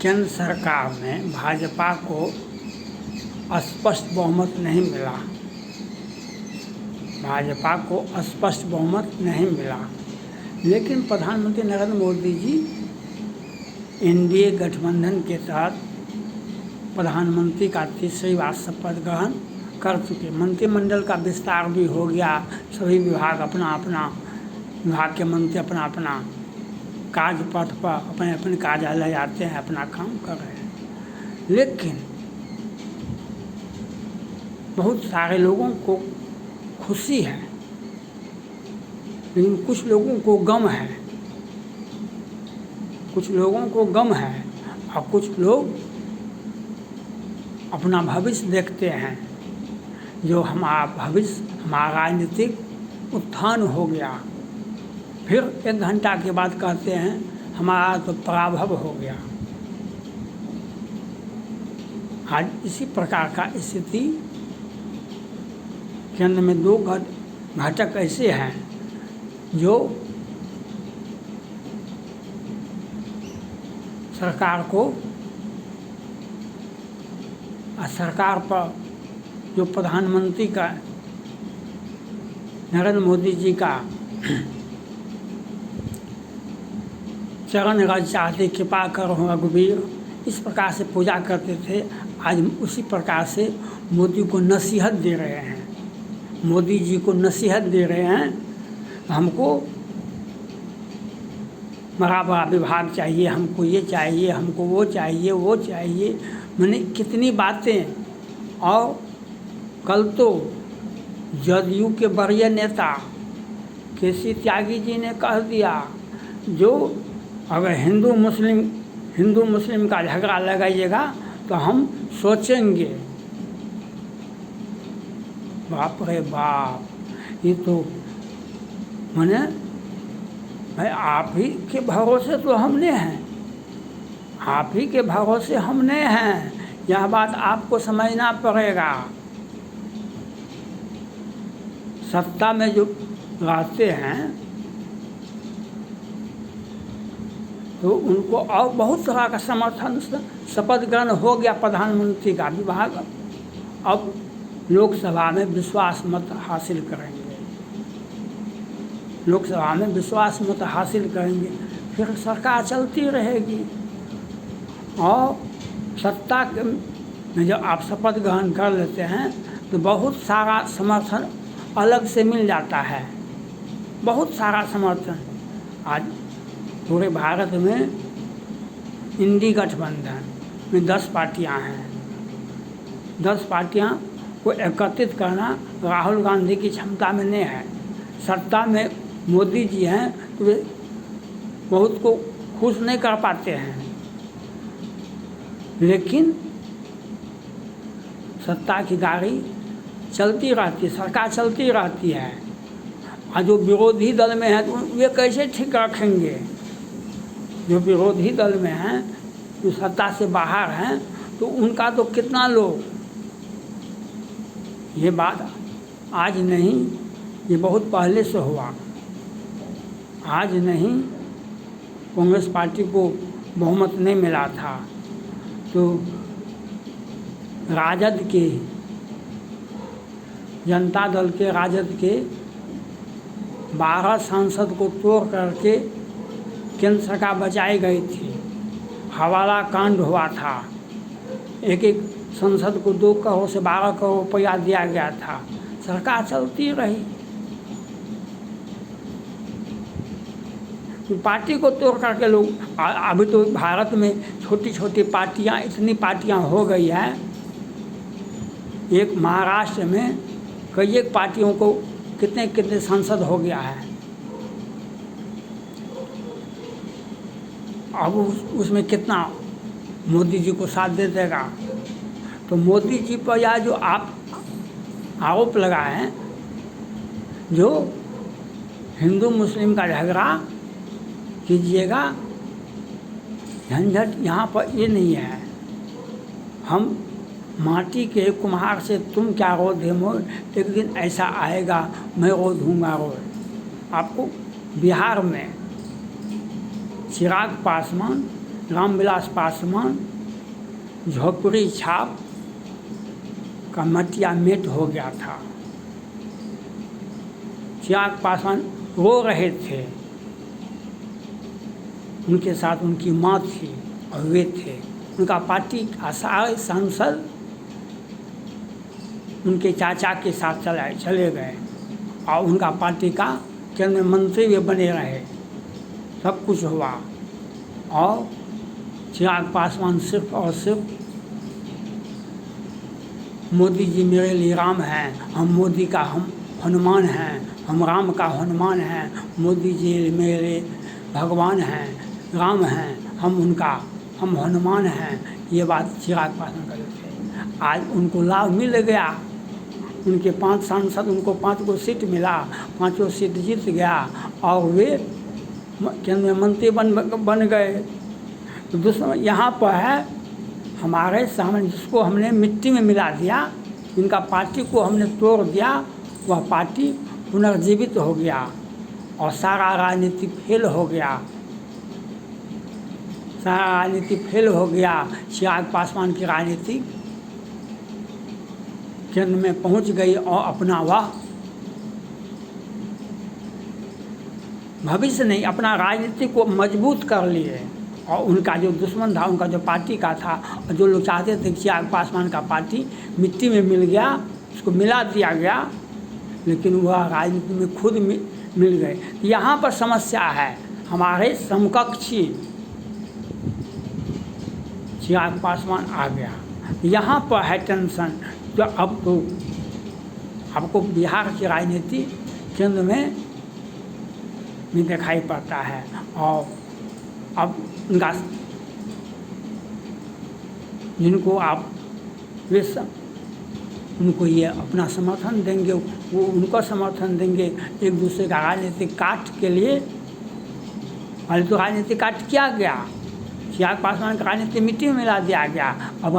केंद्र सरकार में भाजपा को स्पष्ट बहुमत नहीं मिला। भाजपा को स्पष्ट बहुमत नहीं मिला, लेकिन प्रधानमंत्री नरेंद्र मोदी जी एनडीए गठबंधन के तहत प्रधानमंत्री का तीसरी बार शपथ ग्रहण कर चुके। मंत्रिमंडल का विस्तार भी हो गया। सभी विभाग अपना अपना विभाग के मंत्री अपना अपना कार्य पथ पर अपने अपने कार्यालय आते हैं, अपना काम कर रहे हैं। लेकिन बहुत सारे लोगों को खुशी है, लेकिन कुछ लोगों को गम है। कुछ लोगों को गम है और कुछ लोग अपना भविष्य देखते हैं। जो हमारा भविष्य, हमारा राजनीतिक उत्थान हो गया, फिर 1 घंटा के बाद कहते हैं हमारा तो पराभव हो गया। आज इसी प्रकार का स्थिति केंद्र में 2 घटक ऐसे हैं जो सरकार पर जो प्रधानमंत्री का नरेंद्र मोदी जी का चरण रज चाहते कृपा करो रघुवीर, इस प्रकार से पूजा करते थे। आज उसी प्रकार से मोदी को नसीहत दे रहे हैं। मोदी जी को नसीहत दे रहे हैं, हमको बड़ा बड़ा विभाग चाहिए, हमको ये चाहिए, हमको वो चाहिए, वो चाहिए। मैंने कितनी बातें। और कल तो जदयू के वरीय नेता केसी त्यागी जी ने कह दिया, जो अगर हिंदू मुस्लिम का झगड़ा लगाइएगा तो हम सोचेंगे। बाप रे बाप, ये तो मैंने भाई आप ही के भरोसे तो हमने हैं, आप ही के भरोसे हमने हैं। यह बात आपको समझना पड़ेगा। सत्ता में जो रहते हैं तो उनको और बहुत तरह का समर्थन। शपथ ग्रहण हो गया प्रधानमंत्री का, विभाग अब लोकसभा में विश्वास मत हासिल करेंगे। लोकसभा में विश्वास मत हासिल करेंगे, फिर सरकार चलती रहेगी। और सत्ता में जब आप शपथ ग्रहण कर लेते हैं तो बहुत सारा समर्थन अलग से मिल जाता है, बहुत सारा समर्थन। आज पूरे भारत में इंडी गठबंधन में 10 पार्टियां हैं। 10 पार्टियां को एकत्रित करना राहुल गांधी की क्षमता में नहीं है। सत्ता में मोदी जी हैं तो वे बहुत को खुश नहीं कर पाते हैं, लेकिन सत्ता की गाड़ी चलती रहती है, सरकार चलती रहती है। और जो विरोधी दल में है तो वे कैसे ठीक रखेंगे? जो विरोधी दल में हैं, जो सत्ता से बाहर हैं, तो उनका तो कितना लोग। ये बात आज नहीं, ये बहुत पहले से हुआ। आज नहीं, कांग्रेस पार्टी को बहुमत नहीं मिला था तो राजद के, जनता दल के, राजद के 12 सांसद को तोड़ करके केंद्र सरकार बचाई गई थी। हवाला कांड हुआ था, एक संसद को 2 करोड़ से 12 करोड़ रुपया दिया गया था। सरकार चलती रही। पार्टी को तोड़ करके लोग, अभी तो भारत में छोटी छोटी पार्टियां, इतनी पार्टियां हो गई है। एक महाराष्ट्र में कई एक पार्टियों को कितने कितने सांसद हो गया है। अब उसमें कितना मोदी जी को साथ दे देगा। तो मोदी जी पर यह जो आप आरोप लगाए हैं, जो हिंदू मुस्लिम का झगड़ा कीजिएगा, झंझट यहाँ पर ये नहीं है। हम माटी के कुम्हार से तुम क्या रोधे मोर, एक दिन ऐसा आएगा मैं रोधूंगा रोज। आपको बिहार में चिराग पासवान रामविलास पासवान झोपड़ी छाप का मटिया मेट हो गया था। चिराग पासवान रो रहे थे, उनके साथ उनकी माँ थी और वे थे। उनका पार्टी का सारे सांसद उनके चाचा के साथ चले गए और उनका पार्टी का केंद्रीय मंत्री भी बने रहे, सब कुछ हुआ। और चिराग पासवान सिर्फ और सिर्फ मोदी जी मेरे लिए राम हैं, हम मोदी का हम हनुमान हैं, हम राम का हनुमान हैं, मोदी जी मेरे भगवान हैं, राम हैं, हम हनुमान हैं, ये बात चिराग पासवान करते थे। आज उनको लाभ मिल गया, उनके 5 सांसद, उनको 5 को सीट मिला, 5 सीट जीत गया और वे केंद्रीय मंत्री बन गए। तो दूसरा यहाँ पर है हमारे सामने, जिसको हमने मिट्टी में मिला दिया, इनका पार्टी को हमने तोड़ दिया, वह पार्टी पुनर्जीवित हो गया और सारा राजनीति फेल हो गया, सारा राजनीति फेल हो गया। चिराग पासवान की राजनीति केंद्र में पहुंच गई और अपना वह भविष्य नहीं, अपना राजनीति को मजबूत कर लिए। और उनका जो दुश्मन था, उनका जो पार्टी का था, और जो लोग चाहते थे कि चिराग पासवान का पार्टी मिट्टी में मिल गया, उसको मिला दिया गया, लेकिन वह राजनीति में खुद मिल गए। यहाँ पर समस्या है, हमारे समकक्षी चिराग पासवान आ गया, यहाँ पर है टेंशन। तो अब तो आपको बिहार की राजनीति केंद्र में भी दिखाई पड़ता है। और अब उनका जिनको आप वे उनको ये अपना समर्थन देंगे, वो उनको समर्थन देंगे, एक दूसरे का राजनीतिक काट के लिए। पहले तो राजनीतिक काट किया गया, चिराग पासवान का राजनीति मिट्टी में मिला दिया गया, अब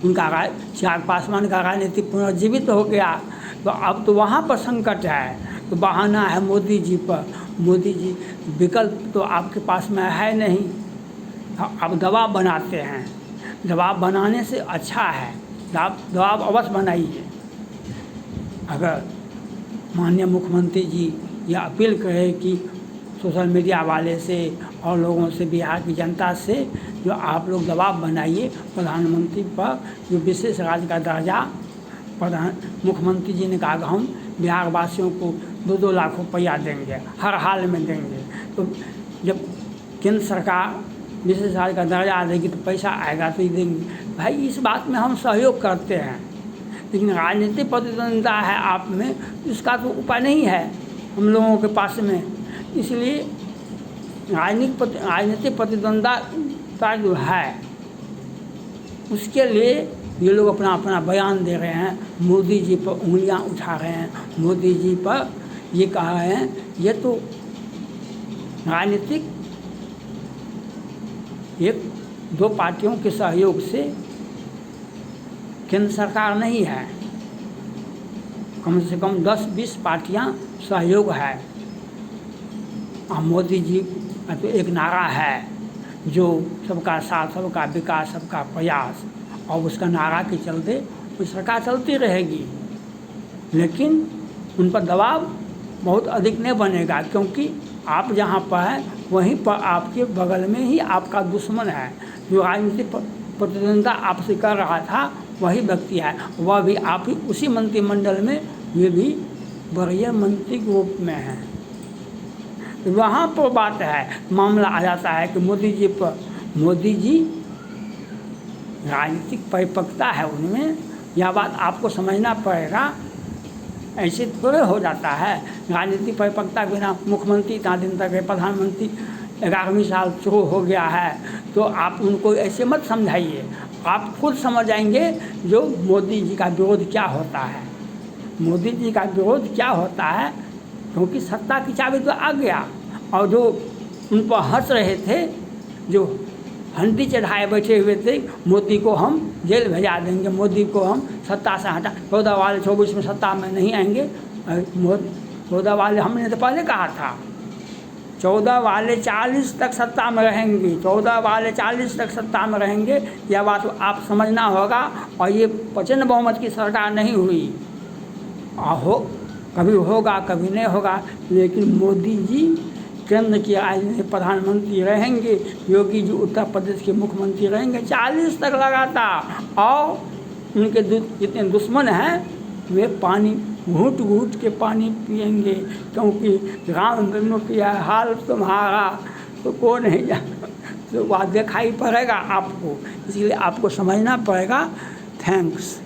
उनका चिराग पासवान का राजनीति पुनर्जीवित हो गया। तो अब तो वहाँ पर संकट है, तो बहाना है मोदी जी पर। मोदी जी विकल्प तो आपके पास में है नहीं, अब दबाव बनाते हैं। दबाव बनाने से अच्छा है, दबाव अवश्य बनाइए। अगर माननीय मुख्यमंत्री जी यह अपील करें कि सोशल मीडिया वाले से और लोगों से, बिहार की जनता से, जो आप लोग दबाव बनाइए प्रधानमंत्री पर, जो विशेष राज्य का दर्जा मुख्यमंत्री जी ने कहा कि हम बिहार वासियों को 2-2 लाख रुपया देंगे, हर हाल में देंगे। तो जब केंद्र सरकार विशेष राज्य का दर्जा देगी तो पैसा आएगा तो ही देंगे। भाई इस बात में हम सहयोग करते हैं, लेकिन राजनीतिक प्रतिद्वंद्विता है आप में, इसका तो उपाय नहीं है हम लोगों के पास में। इसलिए राजनीतिक प्रतिद्वंद्विता जो है उसके लिए ये लोग अपना अपना बयान दे रहे हैं, मोदी जी पर उंगलियां उठा रहे हैं, मोदी जी पर ये कह रहे हैं। ये तो राजनीतिक 1-2 पार्टियों के सहयोग से केंद्र सरकार नहीं है, कम से कम 10-20 पार्टियां सहयोग है। और मोदी जी का तो एक नारा है, जो सबका साथ, सबका विकास, सबका प्रयास, और उसका नारा के चलते वो सरकार चलती रहेगी। लेकिन उन पर दबाव बहुत अधिक नहीं बनेगा, क्योंकि आप जहाँ पर हैं वहीं पर आपके बगल में ही आपका दुश्मन है। जो राजनीतिक प्रतिद्वंद्विता आपसे कर रहा था वही व्यक्ति है, वह भी आप ही उसी मंत्रिमंडल में, ये भी वरीय मंत्री के रूप में है। वहाँ पर बात है, मामला आ जाता है कि मोदी जी राजनीतिक परिपक्वता है उनमें, यह बात आपको समझना पड़ेगा। ऐसे थोड़े हो जाता है, राजनीतिक परिपक्वता के बिना मुख्यमंत्री इतना दिन तक है, प्रधानमंत्री 11वीं साल शुरू हो गया है, तो आप उनको ऐसे मत समझाइए। आप खुद समझ आएंगे जो मोदी जी का विरोध क्या होता है, मोदी जी का विरोध क्या होता है, क्योंकि सत्ता की चाबी तो आ गया। और जो उन पर हंस रहे थे, जो हंडी चढ़ाए बैठे हुए थे, मोदी को हम जेल भेजा देंगे, मोदी को हम सत्ता से हटा, 14 वाले 24 में सत्ता में नहीं आएंगे। 14 वाले हमने तो पहले कहा था 14 वाले 40 तक सत्ता में रहेंगे, 14 वाले 40 तक सत्ता में रहेंगे, यह बात आप समझना होगा। और ये प्रचंड बहुमत की सरकार नहीं हुई, हो कभी होगा कभी नहीं होगा, लेकिन मोदी जी केंद्र के आज प्रधानमंत्री रहेंगे, योगी जी उत्तर प्रदेश के मुख्यमंत्री रहेंगे 40 तक लगातार। और उनके जितने दुश्मन हैं वे पानी घूट घूट के पानी पिएंगे, क्योंकि राम बिनु किया हाल तुम्हारा तो को नहीं जाना, तो वह दिखाई पड़ेगा आपको, इसलिए आपको समझना पड़ेगा। थैंक्स।